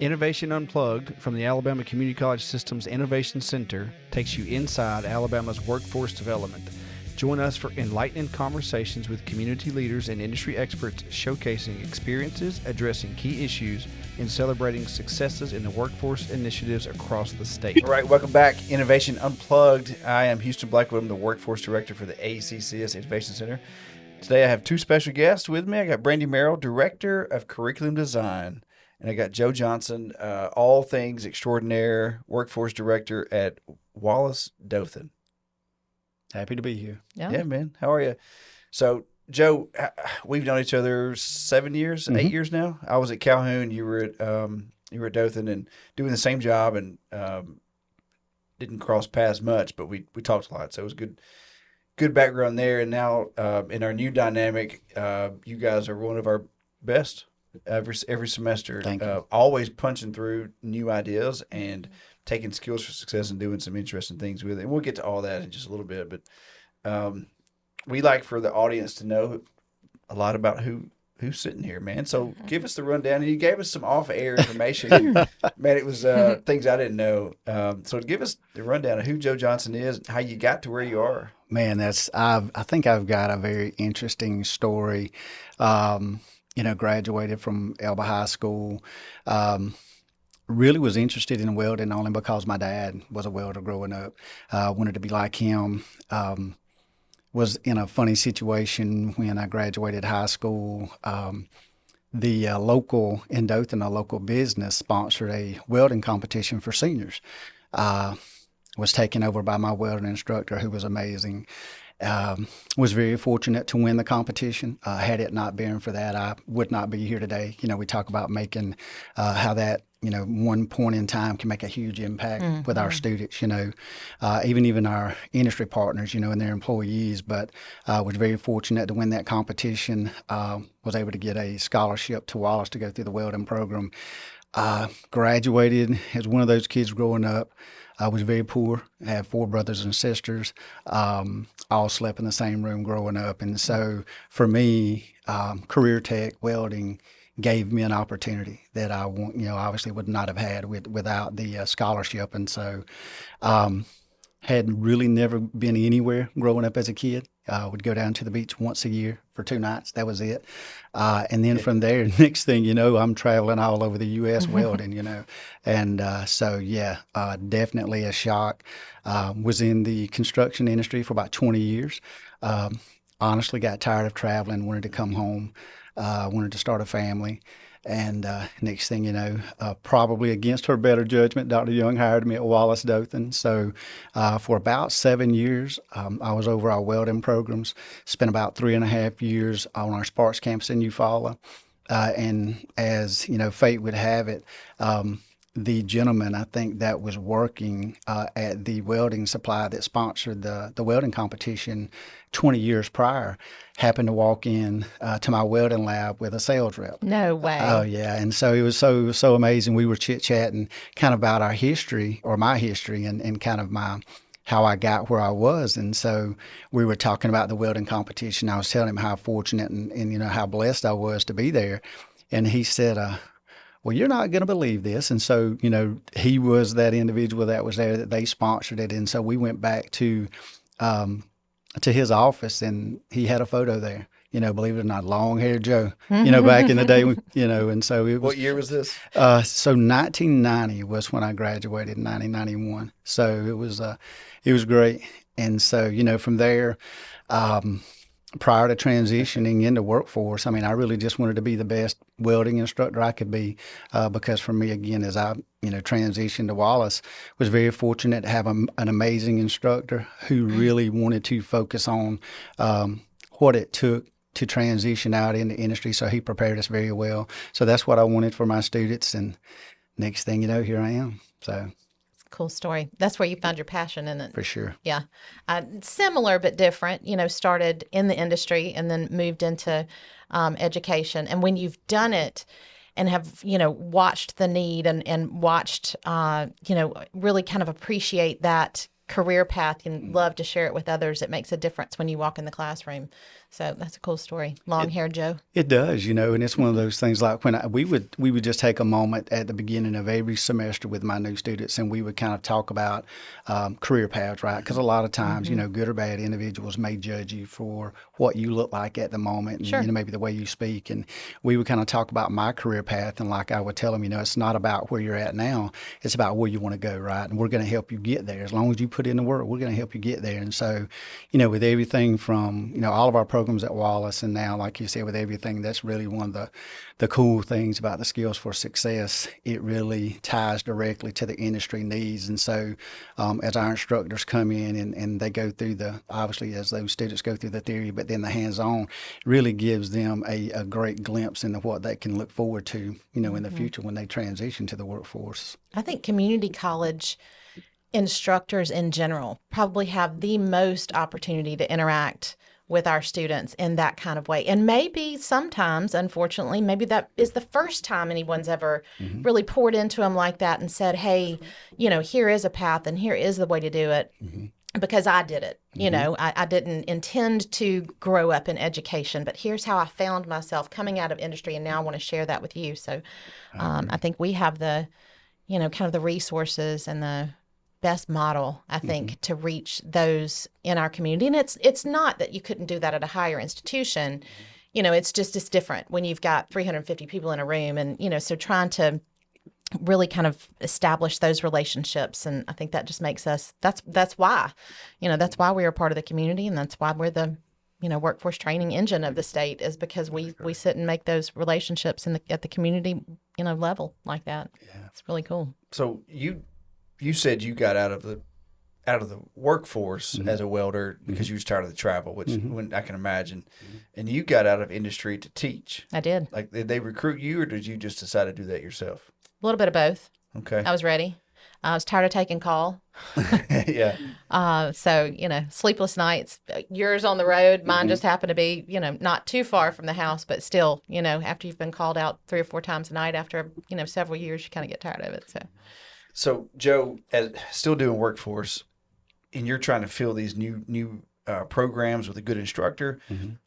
Innovation Unplugged from the Alabama Community College System's Innovation Center takes you inside Alabama's workforce development. Join us for enlightening conversations with community leaders and industry experts showcasing experiences, addressing key issues, and celebrating successes in the workforce initiatives across the state. All right, welcome back. Innovation Unplugged. I am Houston Blackwood. I'm the Workforce Director for the ACCS Innovation Center. Today I have two special guests with me. I got Brandi Merrill, Director of Curriculum Design, and I got Joe Johnson, all things extraordinaire, Workforce Director at Wallace, Dothan. Happy to be here. Yeah, man. How are you? So, Joe, we've known each other 7 years, 8 years now. I was at Calhoun. You were at Dothan, and doing the same job, and didn't cross paths much, but we talked a lot. So it was good background there. And now in our new dynamic, you guys are one of our best every semester. Thank you. Always punching through new ideas and taking skills for success and doing some interesting things with it. And we'll get to all that in just a little bit. But we like for the audience to know a lot about who's sitting here, man. So give us the rundown. And you gave us some off-air information. Man, it was things I didn't know. So give us the rundown of who Joe Johnson is, how you got to where you are. Man, I think I've got a very interesting story. Graduated from Elba High School. Really was interested in welding only because my dad was a welder growing up. Wanted to be like him. Was in a funny situation when I graduated high school. The local in Dothan, a local business sponsored a welding competition for seniors. Was taken over by my welding instructor, who was amazing. Was very fortunate to win the competition. Had it not been for that, I would not be here today. We talk about making how that one point in time can make a huge impact with our students, even our industry partners, and their employees. But was very fortunate to win that competition. Was able to get a scholarship to Wallace to go through the welding program. Graduated as one of those kids growing up. I was very poor. I had 4 brothers and sisters, all slept in the same room growing up. And so for me, career tech welding gave me an opportunity that I obviously would not have had without the scholarship. And so had really never been anywhere growing up as a kid. Would go down to the beach once a year for 2 nights. That was it. And then from there, next thing you know, I'm traveling all over the U.S. welding, And definitely a shock. Was in the construction industry for about 20 years. Honestly got tired of traveling, wanted to come home, wanted to start a family. And next thing you know, probably against her better judgment, Dr. Young hired me at Wallace Dothan. So for about 7 years, I was over our welding programs, spent about 3.5 years on our Sparks campus in Eufaula. And as, fate would have it, the gentleman, I think, that was working at the welding supply that sponsored the welding competition 20 years prior, happened to walk in to my welding lab with a sales rep. No way. Oh, yeah. And so it was so amazing. We were chit-chatting kind of about our history, or my history, and kind of how I got where I was. And so we were talking about the welding competition. I was telling him how fortunate and how blessed I was to be there. And he said, well, you're not going to believe this. And so, he was that individual that was there, that they sponsored it. And so we went back to his office, and he had a photo there, believe it or not, long-haired Joe, back in the day, and so it was. What year was this? So 1990 was when I graduated, 1991. So it was great. And so, from there, prior to transitioning into workforce, I really just wanted to be the best welding instructor I could be, because for me, again, as I transitioned to Wallace, was very fortunate to have an amazing instructor who really wanted to focus on what it took to transition out into industry. So he prepared us very well. So that's what I wanted for my students. And next thing you know, here I am. So. Cool story. That's where you found your passion in it. For sure. Yeah. Similar but different, started in the industry and then moved into education. And when you've done it and have, watched the need and watched, really kind of appreciate that career path and love to share it with others, it makes a difference when you walk in the classroom. So that's a cool story. Long hair Joe. It does, and it's one of those things like when we would just take a moment at the beginning of every semester with my new students, and we would kind of talk about career paths, right? Because a lot of times, good or bad individuals may judge you for what you look like at the moment, and Sure. maybe the way you speak. And we would kind of talk about my career path, and like I would tell them, it's not about where you're at now; it's about where you want to go, right? And we're going to help you get there. As long as you put in the work, we're going to help you get there. And so, with everything from all of our programs at Wallace, and now, like you said, with everything, that's really one of the cool things about the Skills for Success. It really ties directly to the industry needs. And so as our instructors come in and they go through obviously as those students go through the theory, but then the hands-on really gives them a great glimpse into what they can look forward to, in the future when they transition to the workforce. I think community college instructors in general probably have the most opportunity to interact with our students in that kind of way. And maybe sometimes, unfortunately, maybe that is the first time anyone's ever really poured into them like that and said, hey, here is a path and here is the way to do it. Because I did it. I didn't intend to grow up in education, but here's how I found myself coming out of industry, and now I want to share that with you. So I think we have the, kind of the resources and the best model, I think, to reach those in our community. And it's not that you couldn't do that at a higher institution. It's different when you've got 350 people in a room, and so trying to really kind of establish those relationships. And I think that just makes us, that's why we are part of the community, and that's why we're the workforce training engine of the state, is because we sit and make those relationships at the community level like that. Yeah. It's really cool. So you said you got out of the workforce as a welder because you started the travel, which when I can imagine, and you got out of industry to teach. I did. Like, did they recruit you, or did you just decide to do that yourself? A little bit of both. Okay. I was ready. I was tired of taking call. Yeah. So, sleepless nights, yours on the road, mine just happened to be, not too far from the house, but still, after you've been called out 3 or 4 times a night after, several years, you kind of get tired of it. So Joe, still doing workforce, and you're trying to fill these new programs with a good instructor,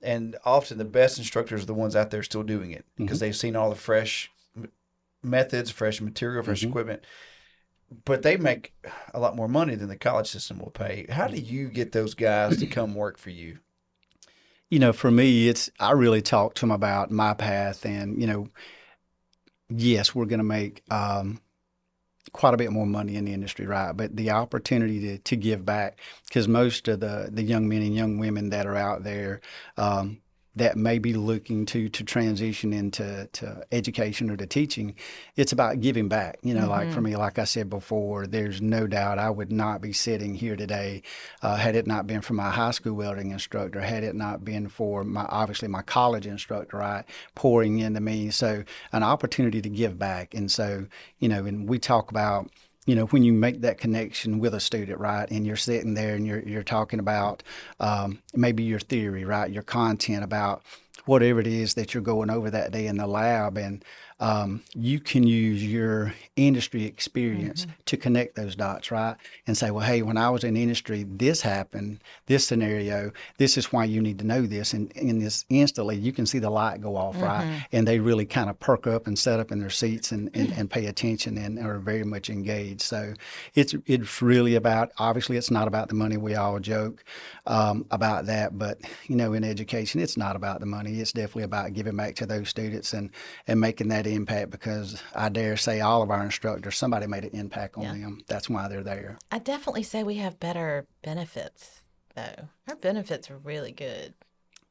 and often the best instructors are the ones out there still doing it because they've seen all the fresh methods, fresh material, fresh equipment, but they make a lot more money than the college system will pay. How do you get those guys to come work for you? For me, I really talk to them about my path, and yes, we're going to make quite a bit more money in the industry, right? But the opportunity to give back, because most of the young men and young women that are out there that may be looking to transition into education or to teaching, it's about giving back. Like for me, like I said before, there's no doubt I would not be sitting here today had it not been for my high school welding instructor, had it not been for obviously my college instructor, right, pouring into me. So an opportunity to give back. And so, and we talk about, when you make that connection with a student, right, and you're sitting there and you're talking about maybe your theory, right, your content about whatever it is that you're going over that day in the lab, and you can use your industry experience to connect those dots, right? And say, well, hey, when I was in industry, this happened, this scenario, this is why you need to know this. And in this instantly, you can see the light go off, right? And they really kind of perk up and set up in their seats and pay attention and are very much engaged. So it's really about, obviously, it's not about the money. We all joke about that. But, in education, it's not about the money. It's definitely about giving back to those students and making that impact, because I dare say all of our instructors, somebody made an impact on them. That's why they're there. I definitely say we have better benefits, though. Our benefits are really good.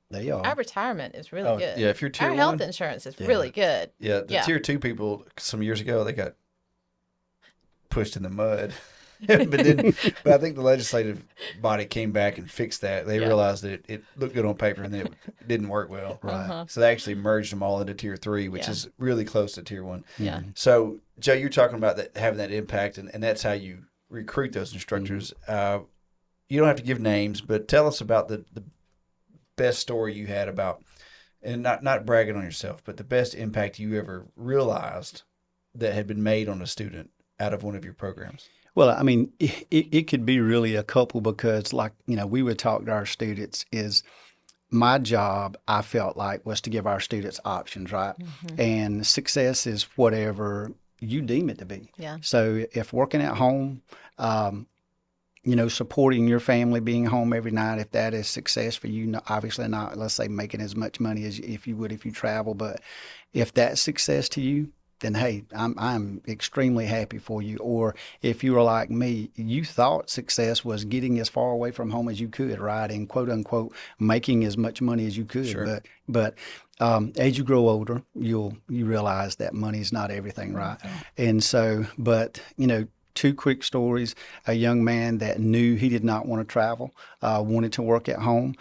They are. Our retirement is really good. Yeah, if you're tier our 1. Health insurance is really good. Yeah, the tier 2 people some years ago, they got pushed in the mud. but I think the legislative body came back and fixed that. They realized that it looked good on paper and then it didn't work well. Right. So they actually merged them all into tier 3, which is really close to tier 1. Yeah. So Joe, you're talking about that, having that impact, and that's how you recruit those instructors. You don't have to give names, but tell us about the best story you had about, and not bragging on yourself, but the best impact you ever realized that had been made on a student out of one of your programs. Well, I mean, it could be really a couple, because we would talk to our students is my job, I felt like, was to give our students options, right? And success is whatever you deem it to be. Yeah. So if working at home, supporting your family, being home every night, if that is success for you, obviously not, let's say, making as much money as if you would if you travel, but if that's success to you, then hey, I'm extremely happy for you. Or if you were like me, you thought success was getting as far away from home as you could, right? And quote unquote, making as much money as you could. Sure. But as you grow older, you realize that money's not everything, right? And so, but two quick stories. A young man that knew he did not want to travel, wanted to work at home,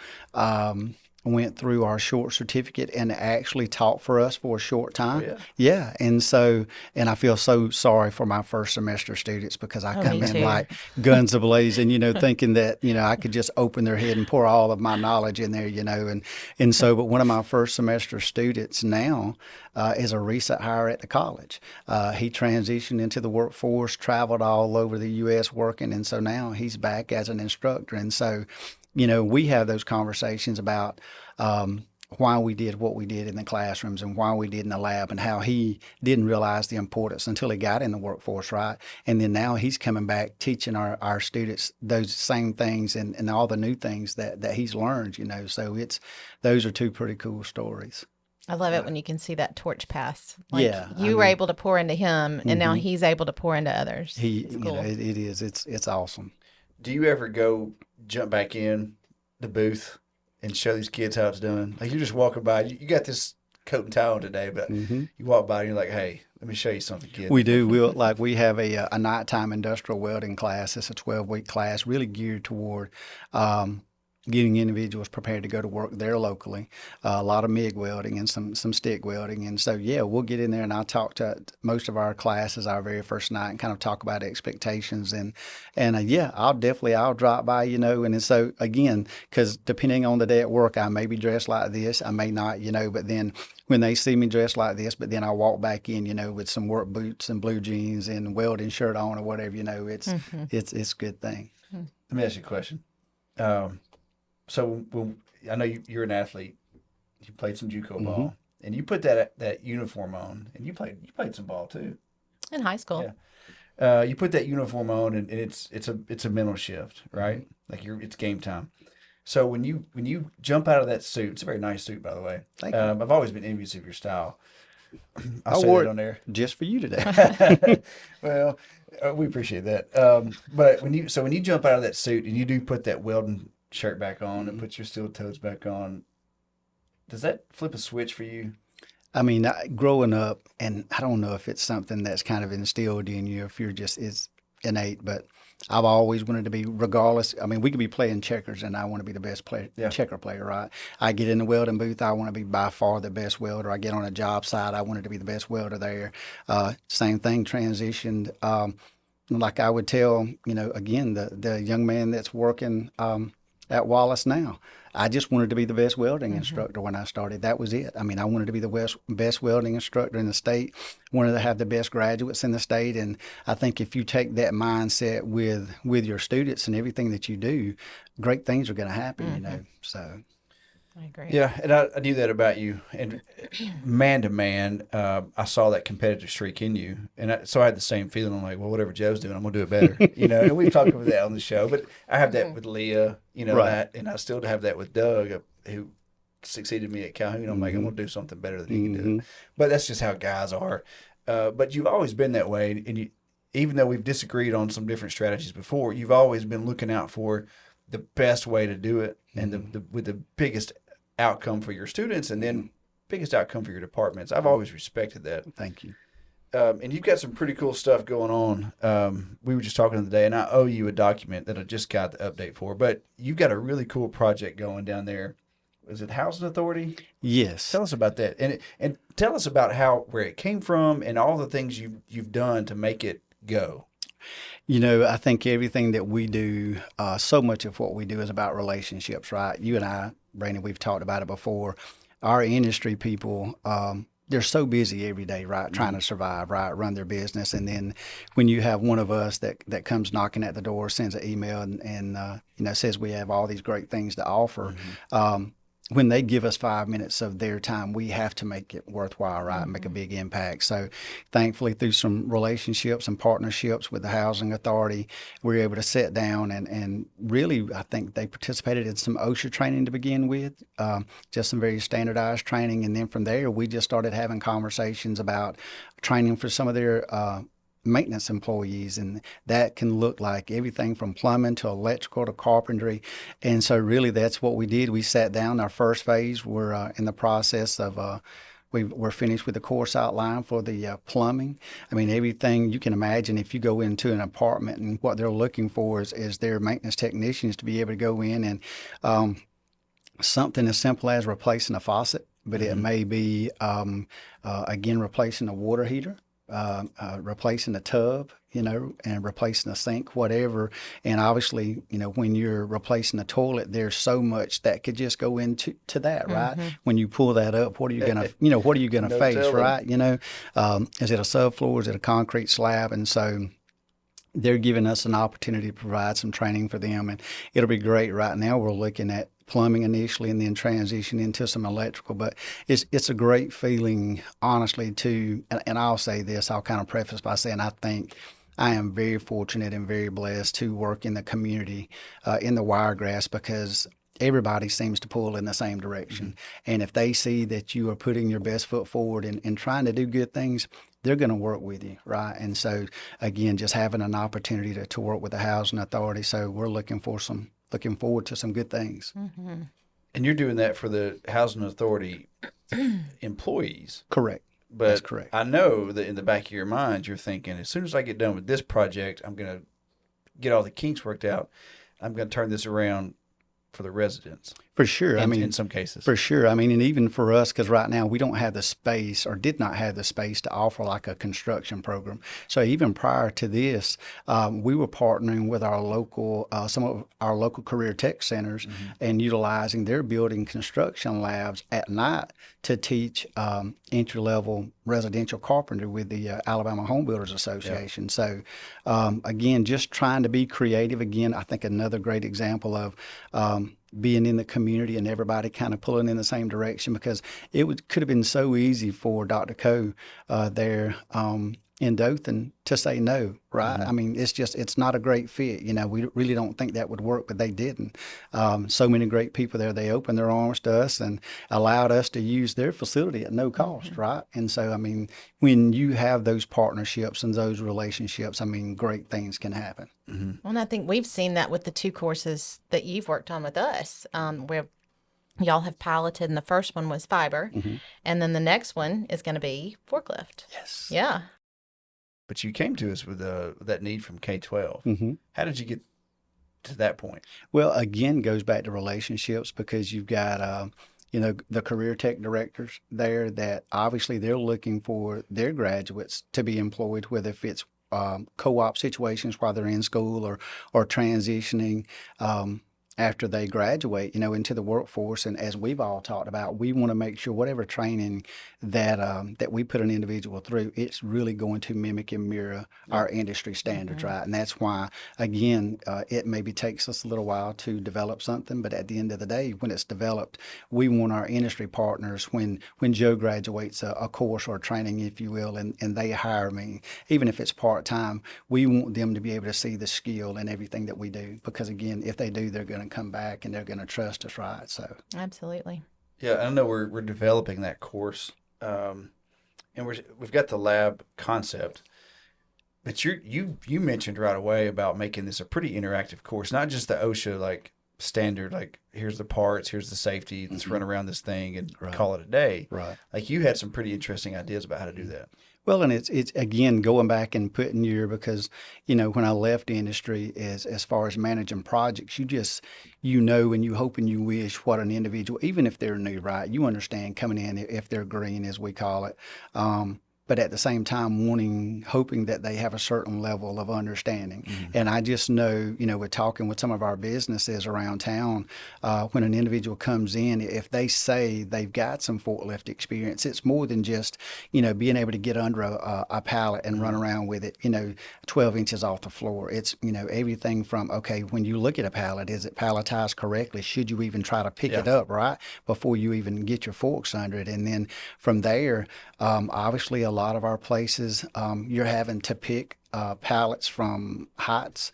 went through our short certificate and actually taught for us for a short time. Oh, yeah. Yeah. And I feel so sorry for my first semester students because I come me in too. like guns ablazing, thinking that, I could just open their head and pour all of my knowledge in there, and so, but one of my first semester students now is a recent hire at the college. He transitioned into the workforce, traveled all over the U.S. working, and so now he's back as an instructor. And so, we have those conversations about why we did what we did in the classrooms and why we did in the lab and how he didn't realize the importance until he got in the workforce, right? And then now he's coming back teaching our students those same things and all the new things that he's learned, So those are two pretty cool stories. I love it when you can see that torch pass. Like Yeah, you were able to pour into him, and now he's able to pour into others. It's cool. It's It is. It's awesome. Do you ever jump back in the booth and show these kids how it's done? Like you're just walking by, you got this coat and tie on today, but you walk by and you're like, hey, let me show you something, kid. We do. We have a nighttime industrial welding class. It's a 12-week class, really geared toward getting individuals prepared to go to work there locally. A lot of MIG welding and some stick welding. And so, yeah, we'll get in there and I'll talk to most of our classes our very first night and kind of talk about expectations. And yeah, I'll drop by, and so again, because depending on the day at work, I may be dressed like this, I may not, but then when they see me dressed like this, but then I walk back in, with some work boots and blue jeans and welding shirt on or whatever, it's a good thing. Let me ask you a question. So when I know you're an athlete, you played some JUCO ball, and you put that uniform on, and you played some ball too. in high school. Yeah. You put that uniform on, and it's a mental shift, right? Like it's game time. So when you jump out of that suit, it's a very nice suit, by the way. Thank you. I've always been envious of your style. I say wore that it on there just for you today. Well, we appreciate that. But when you jump out of that suit and you do put that welding shirt back on and put your steel toes back on, does that flip a switch for you? I mean, growing up, and I don't know if it's something that's kind of instilled in you, if you're just is innate, but I've always wanted to be, regardless. I mean, we could be playing checkers, and I want to be the best player, checker player, right? I get in the welding booth, I want to be by far the best welder. I get on a job site, I wanted to be the best welder there. Same thing, transitioned. Like I would tell, again, the young man that's working at Wallace now. I just wanted to be the best welding instructor when I started. That was it. I mean, I wanted to be the best welding instructor in the state, wanted to have the best graduates in the state. And I think if you take that mindset with your students and everything that you do, great things are going to happen, So. I agree. Yeah, and I knew that about you. And man to man, I saw that competitive streak in you. And so I had the same feeling. I'm like, well, whatever Joe's doing, I'm going to do it better. And we've talked about that on the show. But I have that with Leah, Right. and I still have that with Doug, who succeeded me at Calhoun. I'm like, I'm going to do something better than he can do. But that's just how guys are. But you've always been that way. And even though we've disagreed on some different strategies before, you've always been looking out for the best way to do it and with the biggest outcome for your students and then biggest outcome for your departments. I've always respected that. Thank you. And you've got some pretty cool stuff going on. We were just talking the other day, and I owe you a document that I just got the update for, but you've got a really cool project going down there. Is it Housing Authority? Yes. Tell us about that. And tell us about where it came from and all the things you've done to make it go. I think everything that we do, so much of what we do is about relationships, right? You and I, Brandi, we've talked about it before. Our industry people, they're so busy every day, right? Trying to survive, right? Run their business. And then when you have one of us that comes knocking at the door, sends an email and says we have all these great things to offer, when they give us 5 minutes of their time, we have to make it worthwhile, right? Make a big impact. So thankfully, through some relationships and partnerships with the housing authority, we were able to sit down and really, I think they participated in some OSHA training to begin with, just some very standardized training. And then from there, we just started having conversations about training for some of their maintenance employees, and that can look like everything from plumbing to electrical to carpentry. And so really that's what we did. We sat down. Our first phase, we're in the process of we're finished with the course outline for the plumbing. I mean, everything you can imagine. If you go into an apartment, and what they're looking for is their maintenance technicians to be able to go in and something as simple as replacing a faucet, but it may be again replacing a water heater, replacing a tub, and replacing a sink, whatever. And obviously, when you're replacing a toilet, there's so much that could just go into that, right? When you pull that up, what are you gonna, what are you gonna face, right? Is it a subfloor? Is it a concrete slab? And so they're giving us an opportunity to provide some training for them, and it'll be great. Right now, we're looking at plumbing initially and then transition into some electrical. But it's a great feeling, honestly, and I'll say this, I'll kind of preface by saying I think I am very fortunate and very blessed to work in the community in the Wiregrass, because everybody seems to pull in the same direction. And if they see that you are putting your best foot forward and trying to do good things, they're going to work with you, right? And so, again, just having an opportunity to work with the housing authority. So we're looking forward to some good things. And you're doing that for the housing authority employees. Correct. But that's correct. I know that in the back of your mind, you're thinking, as soon as I get done with this project, I'm going to get all the kinks worked out. I'm going to turn this around for the residents. For sure. In some cases. For sure. And even for us, because right now we don't have the space, or did not have the space, to offer like a construction program. So even prior to this, we were partnering with our local, some of our local career tech centers, and utilizing their building construction labs at night to teach entry-level residential carpentry with the Alabama Home Builders Association. Yeah. So again, just trying to be creative. Again, I think another great example of being in the community and everybody kind of pulling in the same direction, because could have been so easy for Dr. Coe there in Dothan to say no, right? It's not a great fit. We really don't think that would work, but they didn't. So many great people there. They opened their arms to us and allowed us to use their facility at no cost, right? And so, when you have those partnerships and those relationships, great things can happen. Well, and I think we've seen that with the 2 courses that you've worked on with us, where y'all have piloted, and the first one was fiber, and then the next one is going to be forklift. Yes. Yeah. But you came to us with that need from K-12. How did you get to that point? Well, again, goes back to relationships, because you've got, the career tech directors there that obviously they're looking for their graduates to be employed, whether if it's co-op situations while they're in school or transitioning after they graduate, into the workforce. And as we've all talked about, we want to make sure whatever training that we put an individual through, it's really going to mimic and mirror our industry standards, right? And that's why, again, it maybe takes us a little while to develop something, but at the end of the day, when it's developed, we want our industry partners, when Joe graduates a course or training, if you will, and they hire me, even if it's part-time, we want them to be able to see the skill in everything that we do, because again, if they do, they're going to come back and they're going to trust us, right? So absolutely. Yeah, I know we're developing that course, and we've got the lab concept, but you mentioned right away about making this a pretty interactive course, not just the OSHA standard, here's the parts, here's the safety, let's run around this thing and call it a day. Right. You had some pretty interesting ideas about how to do that. Well, and it's again going back and putting because when I left the industry, as far as managing projects, and you hope and you wish what an individual, even if they're new, right? You understand coming in, if they're green, as we call it, but at the same time hoping that they have a certain level of understanding. And I just know, with talking with some of our businesses around town, when an individual comes in, if they say they've got some forklift experience, it's more than just, being able to get under a pallet and run around with it, 12 inches off the floor. It's, everything from, okay, when you look at a pallet, is it palletized correctly? Should you even try to pick it up, right, before you even get your forks under it? And then from there, obviously a lot of our places, you're having to pick pallets from heights.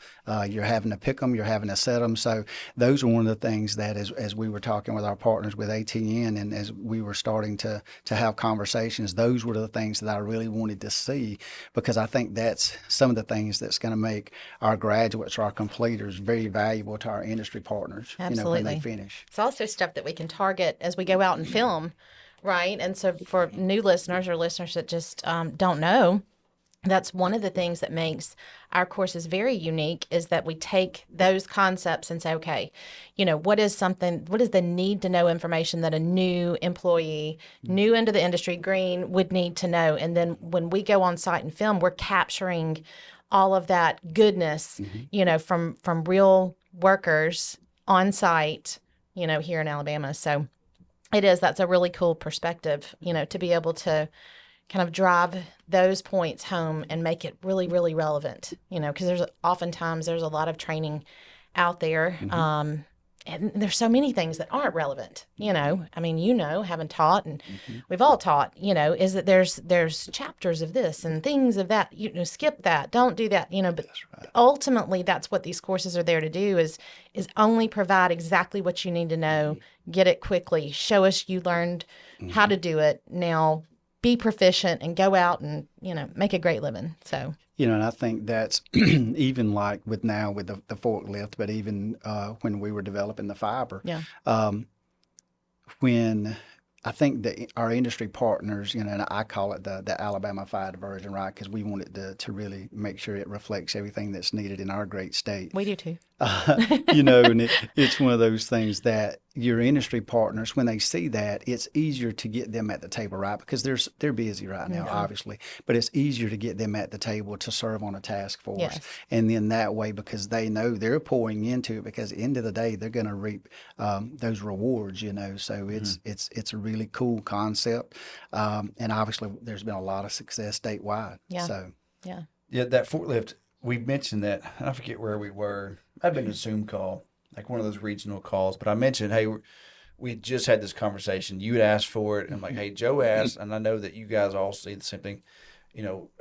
You're having to pick them, you're having to set them. So those are one of the things that as we were talking with our partners with ATN, and as we were starting to have conversations, those were the things that I really wanted to see, because I think that's some of the things that's going to make our graduates or our completers very valuable to our industry partners. Absolutely. When they finish. It's also stuff that we can target as we go out and film, right? And so for new listeners or listeners that just don't know, that's one of the things that makes our courses very unique, is that we take those concepts and say, okay, what is the need to know information that a new employee, new into the industry, green, would need to know? And then when we go on site and film, we're capturing all of that goodness, from real workers on site, here in Alabama. So that's a really cool perspective, to be able to kind of drive those points home and make it really, really relevant, because there's a lot of training out there. And there's so many things that aren't relevant, I mean, having taught, and we've all taught, is that there's chapters of this and things of that, skip that, don't do that, but That's right. ultimately that's what these courses are there to do, is only provide exactly what you need to know, get it quickly, show us you learned how to do it. Now be proficient and go out and, make a great living. So, and I think that's even like with the forklift, but even when we were developing the fiber, when I think that our industry partners, and I call it the Alabama Fire Diversion, right? Because we want it to really make sure it reflects everything that's needed in our great state. We do too. And it's one of those things that your industry partners, when they see that, it's easier to get them at the table, right? Because they're busy right now, obviously, but it's easier to get them at the table to serve on a task force. Yes. And then that way, because they know they're pouring into it, because at the end of the day, they're going to reap those rewards, So it's a really cool concept. And obviously, there's been a lot of success statewide. Yeah. So, Yeah, that forklift, we mentioned that. I forget where we were. I've been to a Zoom call, like one of those regional calls, but I mentioned, hey, we just had this conversation. You had asked for it. And I'm like, hey, Joe asked, and I know that you guys all see the same thing.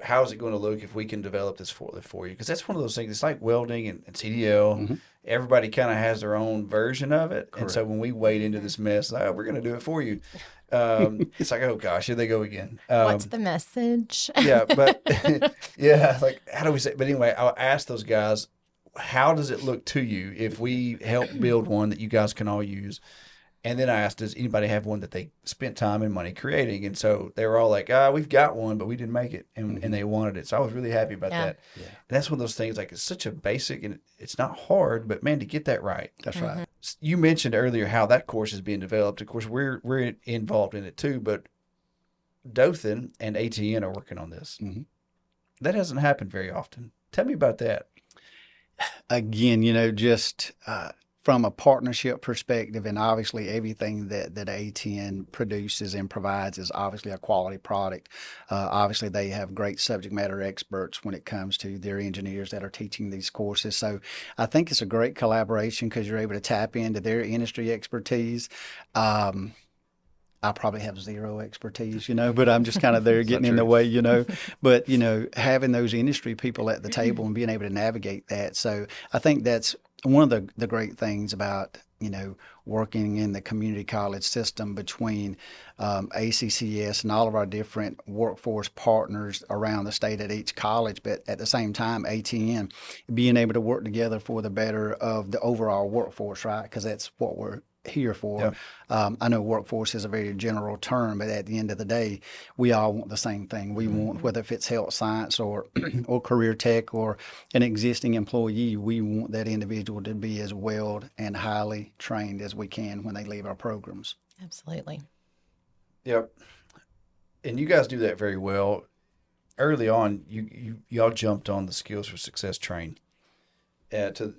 How is it going to look if we can develop this forklift for you? Because that's one of those things. It's like welding and CDL. Everybody kind of has their own version of it. Correct. And so when we wade into this mess, like, we're going to do it for you. It's like, oh gosh, here they go again. What's the message? But like, how do we say? But anyway, I'll ask those guys, how does it look to you if we help build one that you guys can all use? And then I asked, does anybody have one that they spent time and money creating? And so they were all like, we've got one, but we didn't make it. And they wanted it. So I was really happy about that. Yeah. And that's one of those things, like, it's such a basic, and it's not hard, but man, to get that right. That's right. You mentioned earlier how that course is being developed. Of course, we're involved in it too, but Dothan and ATN are working on this. That hasn't happened very often. Tell me about that. Again, just from a partnership perspective, and obviously everything that ATN produces and provides is obviously a quality product. Obviously, they have great subject matter experts when it comes to their engineers that are teaching these courses. So I think it's a great collaboration, because you're able to tap into their industry expertise. I probably have zero expertise, but I'm just kind of there getting in the way, But, having those industry people at the table and being able to navigate that. So I think that's one of the great things about, working in the community college system between ACCS and all of our different workforce partners around the state at each college, but at the same time, ATN, being able to work together for the better of the overall workforce, right? Because that's what we're here for. Yeah. I know workforce is a very general term, but at the end of the day, we all want the same thing. We want, whether if it's health science or or career tech or an existing employee, we want that individual to be as well and highly trained as we can when they leave our programs. Absolutely. Yep. And you guys do that very well. early on, y'all jumped on the Skills for Success train to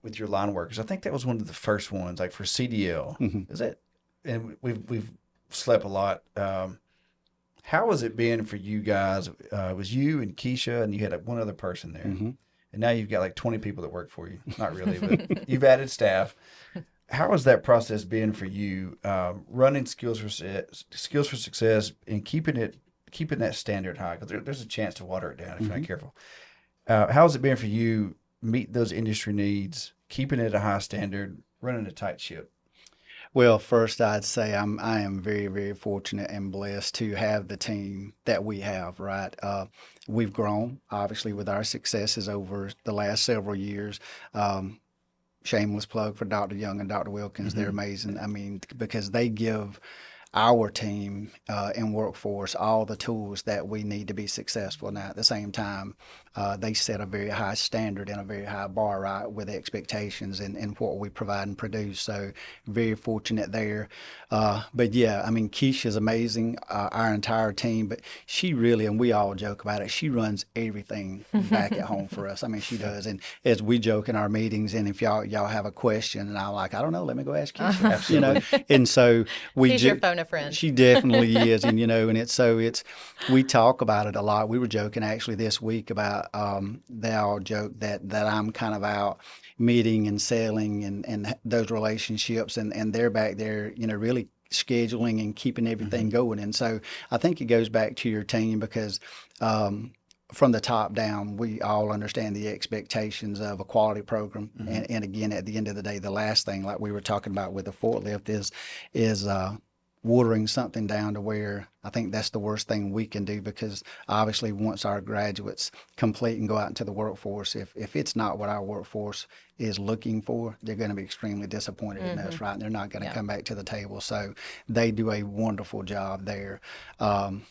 with your line workers. I think that was one of the first ones, like for CDL. Mm-hmm. Is that? And we've slept a lot. How has it been for you guys? It was you and Keisha, and you had one other person there. Mm-hmm. And now you've got like 20 people that work for you. Not really, but you've added staff. How has that process been for you, running Skills for Success and keeping that standard high? Because there's a chance to water it down if you're not careful. How has it been for you meeting those industry needs, keeping it a high standard, running a tight ship? Well, first I'd say I am very, very fortunate and blessed to have the team that we have, right? We've grown, obviously, with our successes over the last several years. Shameless plug for Dr. Young and Dr. Wilkins. They're amazing. I mean, because they give our team and workforce all the tools that we need to be successful. Now, at the same time, they set a very high standard and a very high bar, right, with expectations and what we provide and produce. So very fortunate there. But yeah, I mean, Keisha's amazing, our entire team, but she really, and we all joke about it, she runs everything back at home for us. I mean, she does. And as we joke in our meetings, and if y'all have a question, and I'm like, I don't know, let me go ask Keisha. Absolutely. And so She's your phone a friend. She definitely is, and and we talk about it a lot. We were joking actually this week about they all joke that I'm kind of out meeting and selling and those relationships, and they're back there, really scheduling and keeping everything going. And so I think it goes back to your team because from the top down, we all understand the expectations of a quality program. And again, at the end of the day, the last thing, like we were talking about with the forklift, is watering something down to where I think that's the worst thing we can do, because obviously once our graduates complete and go out into the workforce, if it's not what our workforce is looking for, they're going to be extremely disappointed in us, right? And they're not going to come back to the table. So they do a wonderful job there. And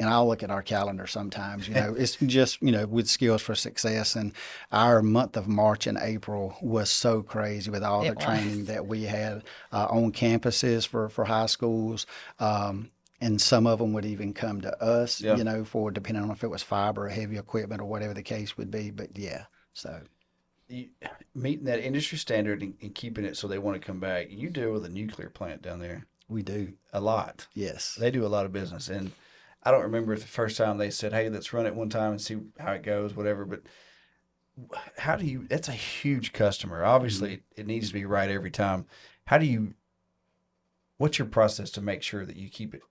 I'll look at our calendar sometimes, it's just, with Skills for Success, and our month of March and April was so crazy with all the training that we had on campuses for high schools. And some of them would even come to us, for depending on if it was fiber or heavy equipment or whatever the case would be. But yeah, so. Meeting that industry standard and keeping it so they want to come back. You deal with a nuclear plant down there. We do. A lot. Yes. They do a lot of business. And I don't remember the first time they said, hey, let's run it one time and see how it goes, whatever. But that's a huge customer. Obviously, it needs to be right every time. What's your process to make sure that you keep it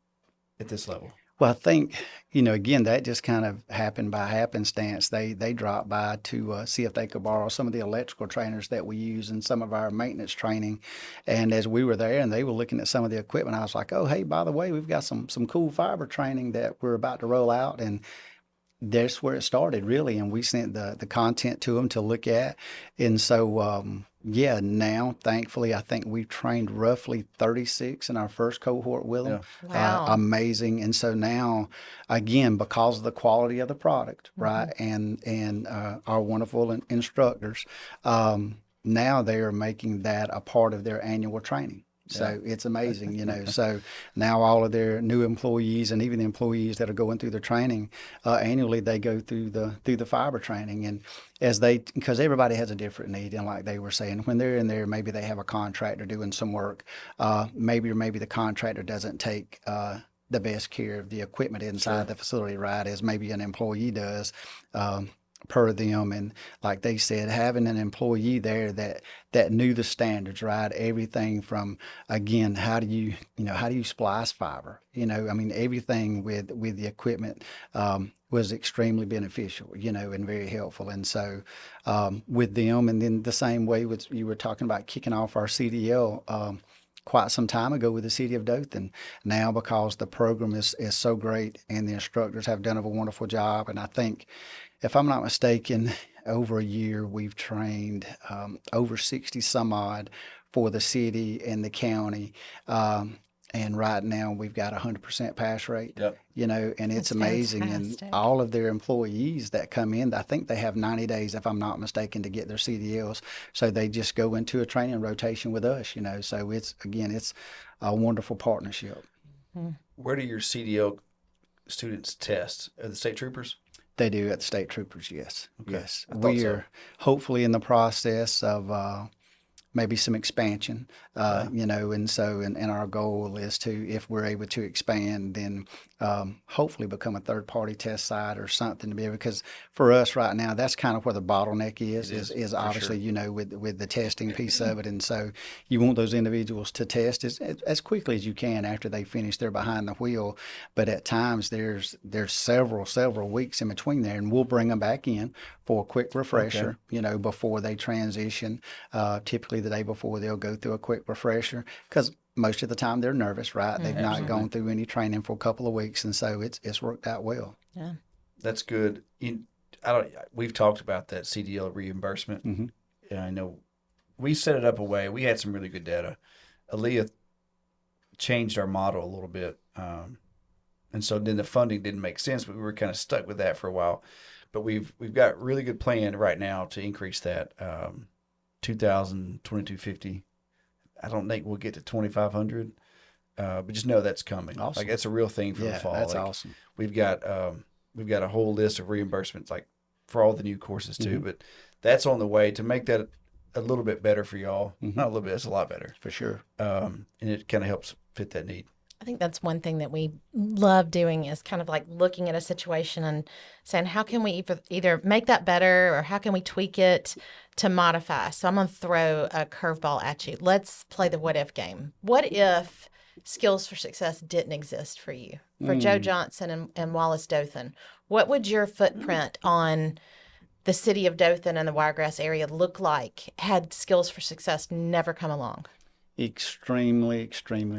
at this level? Well, I think, again, that just kind of happened by happenstance. They dropped by to see if they could borrow some of the electrical trainers that we use in some of our maintenance training. And as we were there and they were looking at some of the equipment, I was like, oh, hey, by the way, we've got some cool fiber training that we're about to roll out. And that's where it started, really. And we sent the content to them to look at. And so, now, thankfully, I think we've trained roughly 36 in our first cohort with them. Yeah. Wow. Amazing. And so now, again, because of the quality of the product, right, and our wonderful instructors, now they are making that a part of their annual training. So it's amazing, So now all of their new employees and even the employees that are going through their training annually, they go through the fiber training. And because everybody has a different need, and like they were saying, when they're in there, maybe they have a contractor doing some work, maybe the contractor doesn't take the best care of the equipment inside the facility, right, as maybe an employee does. Per them, and like they said, having an employee there that knew the standards, right? Everything from, again, how do you splice fiber? Everything with the equipment was extremely beneficial, and very helpful. And so with them, and then the same way you were talking about kicking off our CDL. Quite some time ago with the city of Dothan. Now, because the program is so great and the instructors have done a wonderful job, and I think, if I'm not mistaken, over a year we've trained over 60 some odd for the city and the county. And right now we've got 100% pass rate, and it's amazing. Fantastic. And all of their employees that come in, I think they have 90 days, if I'm not mistaken, to get their CDLs. So they just go into a training rotation with us, So it's a wonderful partnership. Where do your CDL students test? Are the state troopers? They do at the state troopers, yes. Okay. Yes. I thought We so. are hopefully in the process of maybe some expansion, you know, and our goal is to, if we're able to expand, then hopefully become a third-party test site or something to be able, because for us right now, that's kind of where the bottleneck is for obviously, sure. you know, with the testing piece of it. And so you want those individuals to test as quickly as you can after they finish their behind the wheel. But at times there's several weeks in between there, and we'll bring them back in for a quick refresher, you know, before they transition. Typically the day before they'll go through a quick refresher, because most of the time they're nervous, right? They've not Absolutely. gone through any training for a couple of weeks, and so it's worked out well. Yeah. That's good. We've talked about that CDL reimbursement. Mm-hmm. And I know we set it up a way. We had some really good data. Aaliyah changed our model a little bit. And so then the funding didn't make sense, but we were kind of stuck with that for a while. But we've got really good plan right now to increase that 2,000, 2,250. I don't think we'll get to 2,500, but just know that's coming. Awesome. Like that's a real thing for the Yeah, fall. that's Like, awesome. We've got a whole list of reimbursements, like for all the new courses too. Mhm. But that's on the way to make that a little bit better for y'all. Mhm. Not a little bit; it's a lot better. For sure. And it kind of helps fit that need. I think that's one thing that we love doing is kind of like looking at a situation and saying, how can we either make that better or how can we tweak it to modify? So I'm going to throw a curveball at you. Let's play the what if game. What if Skills for Success didn't exist for you? For Joe Johnson and Wallace Dothan, what would your footprint on the city of Dothan and the Wiregrass area look like had Skills for Success never come along? Extremely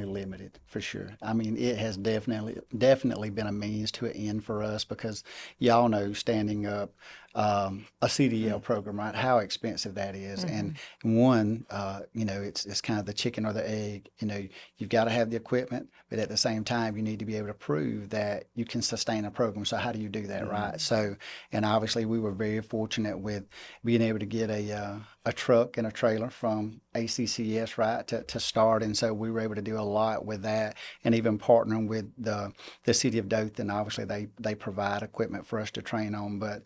limited, for sure. I mean, it has definitely been a means to an end for us, because y'all know, standing up a CDL program, right? How expensive that is. And one, you know, it's kind of the chicken or the egg. You know, you've got to have the equipment, but at the same time, you need to be able to prove that you can sustain a program. So how do you do that, right? So, and obviously, we were very fortunate with being able to get a truck and a trailer from ACCS, right, to start. And so we were able to do a lot with that, and even partnering with the city of Dothan. Obviously, they provide equipment for us to train on. But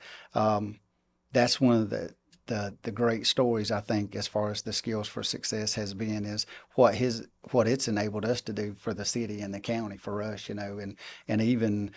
that's one of the great stories, I think, as far as the Skills for Success has been, is what it's enabled us to do for the city and the county, for us, you know, and even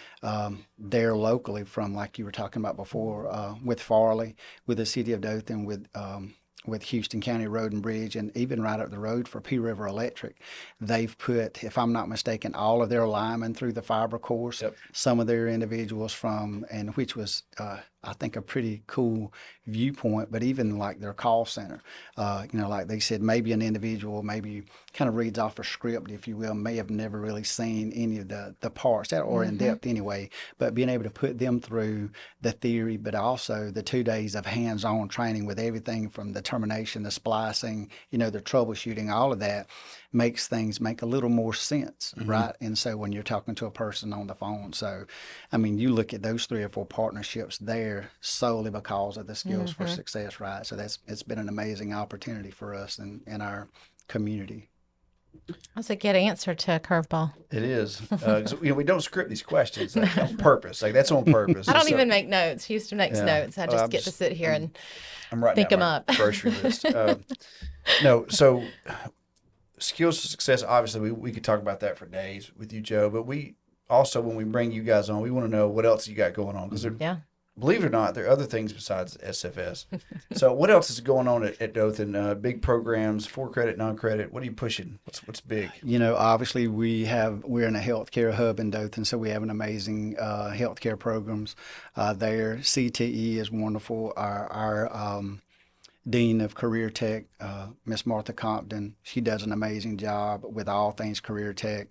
there locally, from, like you were talking about before, with Farley, with the city of Dothan, with Houston County Road and Bridge, and even right up the road for P River Electric. They've put, if I'm not mistaken, all of their linemen through the fiber course, some of their individuals from, and which was, I think, a pretty cool viewpoint, but even like their call center, you know, like they said, maybe an individual maybe kind of reads off a script, if you will, may have never really seen any of the parts that are in depth anyway, but being able to put them through the theory, but also the 2 days of hands-on training with everything from the termination, the splicing, you know, the troubleshooting, all of that makes things make a little more sense, right? And so when you're talking to a person on the phone, so, I mean, you look at those 3 or 4 partnerships there solely because of the Skills for Success, right? So it's been an amazing opportunity for us and our community. That's a good answer to a curveball. It is. So, you know, we don't script these questions like, on purpose. Like that's on purpose. I don't even make notes. Houston makes notes. I just I'm get to sit here and I'm writing think down them my up. grocery list. No, so Skills for Success. Obviously, we could talk about that for days with you, Joe. But we also, when we bring you guys on, we want to know what else you got going on, because Yeah. believe it or not, there are other things besides SFS. So what else is going on at Dothan? Big programs, for credit, non-credit. What are you pushing? What's big? You know, obviously we're in a healthcare hub in Dothan, so we have an amazing healthcare programs there. CTE is wonderful. Our Dean of Career Tech, Miss Martha Compton, she does an amazing job with all things career tech,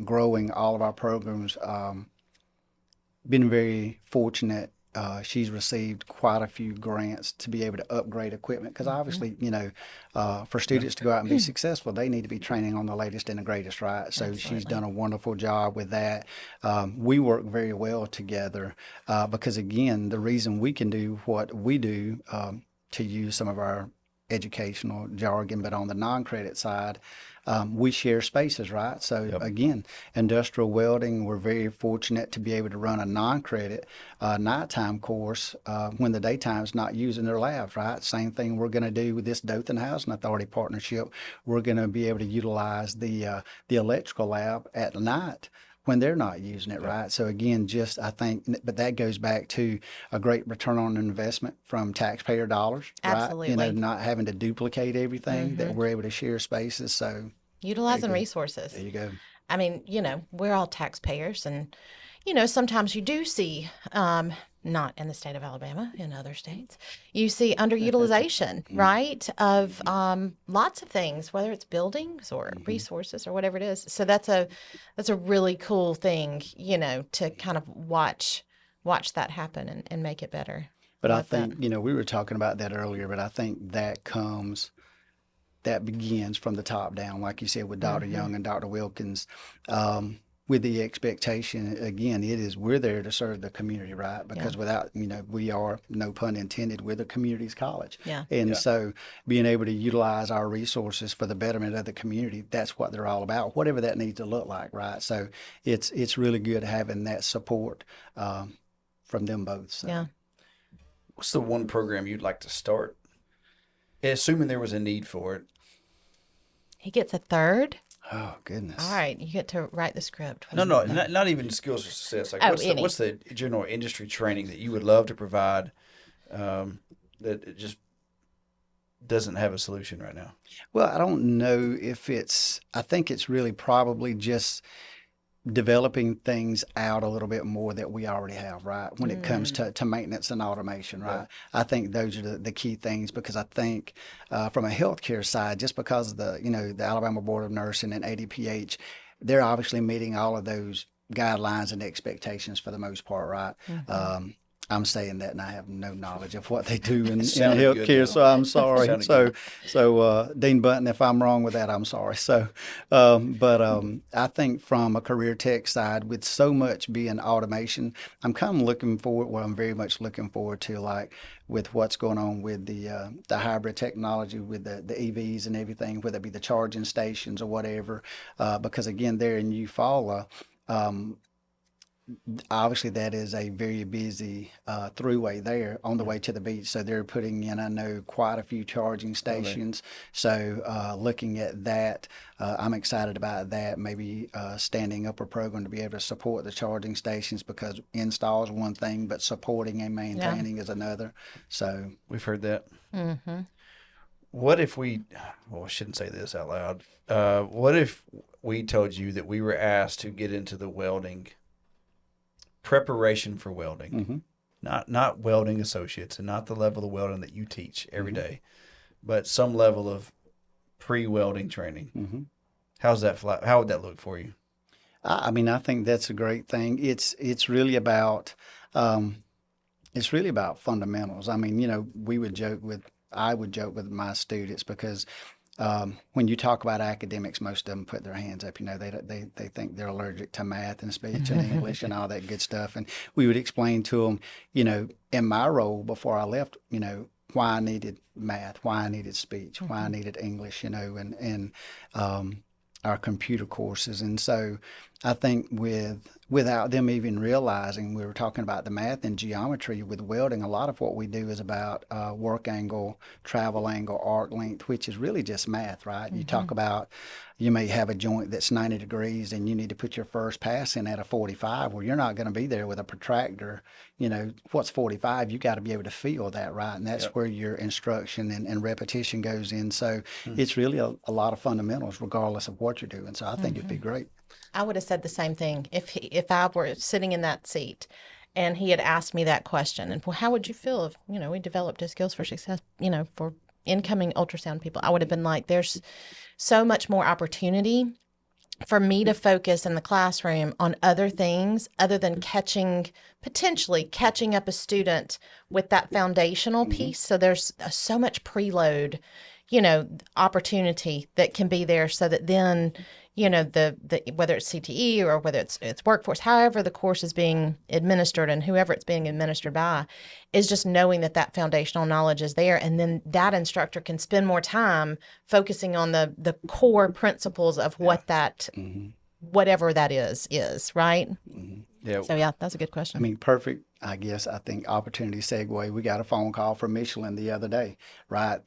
growing all of our programs. Been very fortunate. She's received quite a few grants to be able to upgrade equipment, because obviously, you know, for students to go out and be successful, they need to be training on the latest and the greatest, right? So she's done a wonderful job with that. We work very well together because, again, the reason we can do what we do, to use some of our educational jargon, but on the non-credit side, we share spaces, right? So again, industrial welding, we're very fortunate to be able to run a non-credit nighttime course when the daytime's not using their labs, right? Same thing we're going to do with this Dothan Housing Authority partnership. We're going to be able to utilize the electrical lab at night when they're not using it, right? So again, just I think, but that goes back to a great return on investment from taxpayer dollars, Absolutely. right? Not having to duplicate everything, that we're able to share spaces. So utilizing resources. there you go. I mean, we're all taxpayers, and sometimes you do see, not in the state of Alabama, in other states, you see underutilization, right, of lots of things, whether it's buildings or resources or whatever it is. So that's a really cool thing, to kind of watch that happen and make it better. But Love I think, that. we were talking about that earlier, but I think that begins from the top down, like you said, with Dr. Young and Dr. Wilkins, with the expectation, again, we're there to serve the community, right? Because without, we are, no pun intended, we're the community's college. Yeah. And so being able to utilize our resources for the betterment of the community, that's what they're all about, whatever that needs to look like, right? So it's really good having that support from them both. So. Yeah. What's the one program you'd like to start? Assuming there was a need for it. He gets a third. Oh, goodness. All right, you get to write the script. No, not even skills for success. Like, what's the general industry training that you would love to provide that it just doesn't have a solution right now? Well, I don't know if I think it's really probably just developing things out a little bit more that we already have, right? When it comes to maintenance and automation, right? I think those are the key things, because I think from a healthcare side, just because of the Alabama Board of Nursing and ADPH, they're obviously meeting all of those guidelines and expectations for the most part, right? I'm saying that, and I have no knowledge of what they do in healthcare, so I'm sorry. So Dean Button, if I'm wrong with that, I'm sorry. So, but I think from a career tech side, with so much being automation, I'm kind of looking forward. Well, I'm very much looking forward to, like, with what's going on with the hybrid technology with the EVs and everything, whether it be the charging stations or whatever. Because again, there in Eufaula, obviously that is a very busy throughway there on the way to the beach. So they're putting in, I know, quite a few charging stations. So looking at that, I'm excited about that, maybe standing up a program to be able to support the charging stations, because install is one thing, but supporting and maintaining is another. So we've heard that. What if I shouldn't say this out loud. What if we told you that we were asked to get into the welding preparation for welding, not welding associates, and not the level of welding that you teach every day, but some level of pre-welding training. How would that look for you? I mean, I think that's a great thing. It's really about fundamentals. I mean, I would joke with my students, because when you talk about academics, most of them put their hands up. They think they're allergic to math and speech and English and all that good stuff. And we would explain to them, in my role before I left, why I needed math, why I needed speech, why I needed English, and our computer courses. And so I think without them even realizing, we were talking about the math and geometry with welding, a lot of what we do is about work angle, travel angle, arc length, which is really just math, right? You talk about, you may have a joint that's 90 degrees and you need to put your first pass in at a 45. Well, you're not going to be there with a protractor. What's 45? You got to be able to feel that, right? And that's where your instruction and repetition goes in. So it's really a lot of fundamentals, regardless of what you're doing. So I think it'd be great. I would have said the same thing if I were sitting in that seat and he had asked me that question. And, well, how would you feel if, we developed a skills for success, for incoming ultrasound people? I would have been like, there's so much more opportunity for me to focus in the classroom on other things other than potentially catching up a student with that foundational piece. So there's so much preload, opportunity that can be there, so that then you know, the whether it's CTE or whether it's workforce, however the course is being administered and whoever it's being administered by, is just knowing that foundational knowledge is there. And then that instructor can spend more time focusing on the core principles of what that, whatever that is, right? Yeah. So yeah, that's a good question. I mean, perfect, I guess, I think, opportunity segue. We got a phone call from Michelin the other day, right?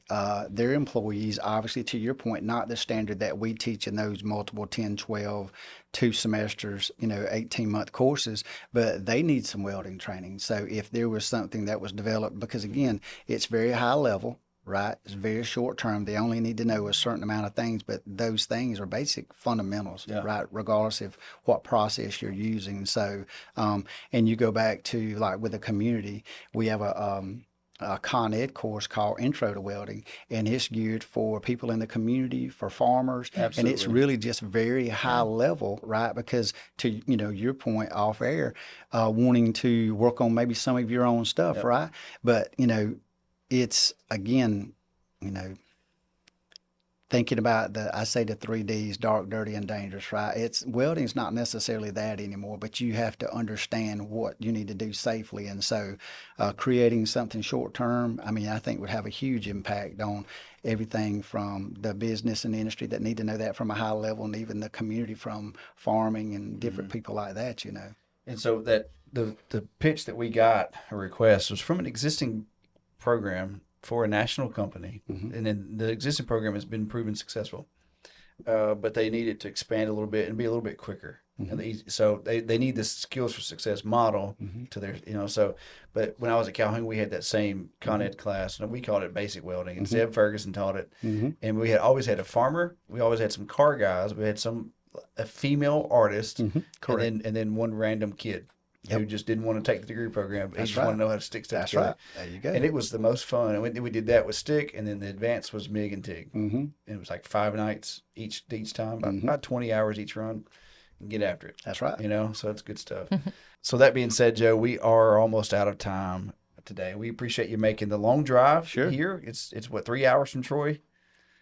Their employees, obviously, to your point, not the standard that we teach in those multiple 10, 12, 2 semesters, 18-month courses, but they need some welding training. So if there was something that was developed, because again, it's very high level, right? It's very short term. They only need to know a certain amount of things, but those things are basic fundamentals, right? Regardless of what process you're using. So, and you go back to like with the community, we have a Con Ed course called Intro to Welding, and it's geared for people in the community, for farmers. Absolutely. And it's really just very high level, right? Because to, your point off air, wanting to work on maybe some of your own stuff, right? But, it's again, thinking about I say the 3 Ds, dark, dirty, and dangerous, right? Welding's not necessarily that anymore, but you have to understand what you need to do safely. And so creating something short term, I think would have a huge impact on everything from the business and the industry that need to know that from a high level, and even the community from farming and different people like that, And so that the pitch that we got, a request, was from an existing program for a national company, and then the existing program has been proven successful, but they needed to expand a little bit and be a little bit quicker. And so they need this skills for success model to their, so, but when I was at Calhoun, we had that same Con Ed class, and we called it basic welding, and Zeb Ferguson taught it. And we had always had a farmer, we always had some car guys, we had a female artist, and then one random kid who just didn't want to take the degree program. He just wanted to know how to stick stuff together. There you go. And it was the most fun. And we did that with stick, and then the advanced was MIG and TIG. And it was like 5 nights each time, about 20 hours each run, and get after it. That's right. So it's good stuff. So that being said, Joe, we are almost out of time today. We appreciate you making the long drive here. It's what, 3 hours from Troy?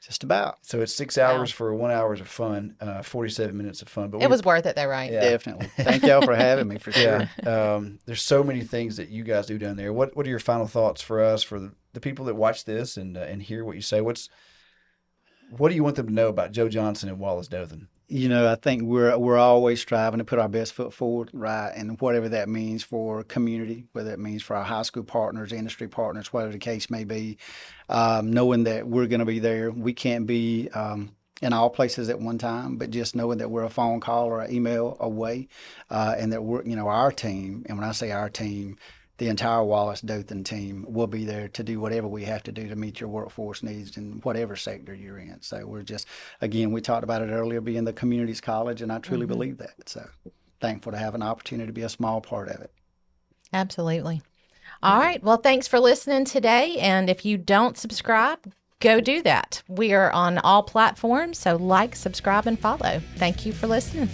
Just about. So it's 6 hours for 1 hour of fun, 47 minutes of fun. But it was worth it though, right? Yeah. Definitely. Thank y'all for having me, for sure. There's so many things that you guys do down there. What are your final thoughts for us, for the people that watch this and hear what you say? What do you want them to know about Joe Johnson and Wallace Dothan? I think we're always striving to put our best foot forward, right? And whatever that means for community, whether it means for our high school partners, industry partners, whatever the case may be, knowing that we're going to be there. We can't be in all places at one time, but just knowing that we're a phone call or an email away, and that we're, our team, and when I say our team, the entire Wallace Dothan team will be there to do whatever we have to do to meet your workforce needs in whatever sector you're in. So we're just, again, we talked about it earlier, being the community's college, and I truly believe that. So thankful to have an opportunity to be a small part of it. Absolutely. All right. Well, thanks for listening today. And if you don't subscribe, go do that. We are on all platforms, so like, subscribe, and follow. Thank you for listening.